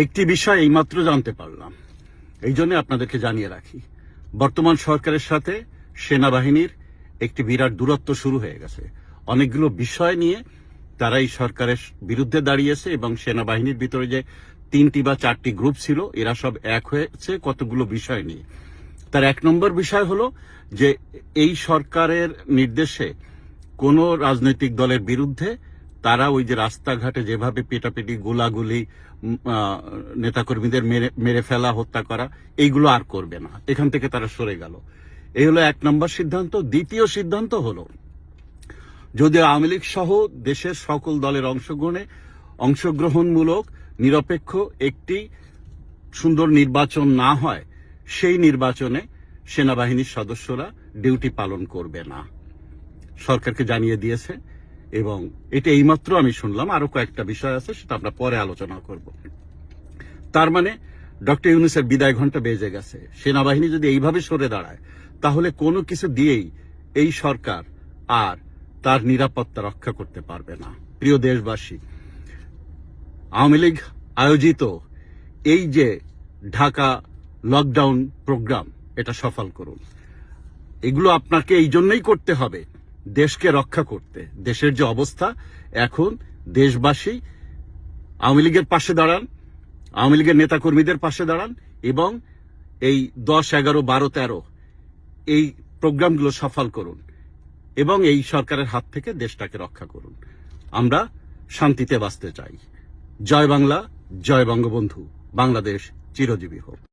একটি বিষয় এইমাত্র জানতে পারলাম, এই জন্য আপনাদেরকে জানিয়ে রাখি। বর্তমান সরকারের সাথে সেনাবাহিনীর একটি বিরাট দূরত্ব শুরু হয়ে গেছে। অনেকগুলো বিষয় নিয়ে তারা এই সরকারের বিরুদ্ধে দাঁড়িয়েছে এবং সেনাবাহিনীর ভিতরে যে 3টি বা 4টি গ্রুপ ছিল, এরা সব এক হয়েছে কতগুলো বিষয় নিয়ে। তার 1 নম্বর বিষয় হলো যে এই সরকারের নির্দেশে কোন রাজনৈতিক দলের বিরুদ্ধে তারা ওই যে রাস্তাঘাটে যেভাবে পেটাপিটি, গোলাগুলি, নেতাকর্মীদের মেরে ফেলা, হত্যা করা, এইগুলো আর করবে না। এখান থেকে তারা সরে গেল। এই হলো 1 নম্বর সিদ্ধান্ত। দ্বিতীয় সিদ্ধান্ত হলো, যদি আওয়ামী লীগ সহ দেশের সকল দলের অংশগ্রহণমূলক নিরপেক্ষ একটি সুন্দর নির্বাচন না হয়, সেই নির্বাচনে সেনাবাহিনীর সদস্যরা ডিউটি পালন করবে না। সরকারকে জানিয়ে দিয়েছে এবং এটা এইমাত্র আমি শুনলাম। আরো কয়েকটা বিষয় আছে, সেটা আমরা পরে আলোচনা করব। তার মানে ডক্টর ইউনূসের বিদায় ঘণ্টা বেজে গেছে। সেনাবাহিনী যদি এইভাবে সরে দাঁড়ায়, তাহলে কোনো কিছু দিয়েই এই সরকার আর তার নিরাপত্তা রক্ষা করতে পারবে না। প্রিয় দেশবাসী, আওয়ামী লীগ আয়োজিত এই যে ঢাকা লকডাউন প্রোগ্রাম, এটা সফল করুন। এগুলো আপনাকে এই জন্যই করতে হবে, দেশকে রক্ষা করতে। দেশের যে অবস্থা এখন, দেশবাসী আওয়ামী লীগের পাশে দাঁড়ান, আওয়ামী লীগের নেতাকর্মীদের পাশে দাঁড়ান এবং এই 10, 11, 12, 13 এই প্রোগ্রামগুলো সফল করুন এবং এই সরকারের হাত থেকে দেশটাকে রক্ষা করুন। আমরা শান্তিতে বাঁচতে চাই। জয় বাংলা, জয় বঙ্গবন্ধু। বাংলাদেশ চিরজীবী হোক।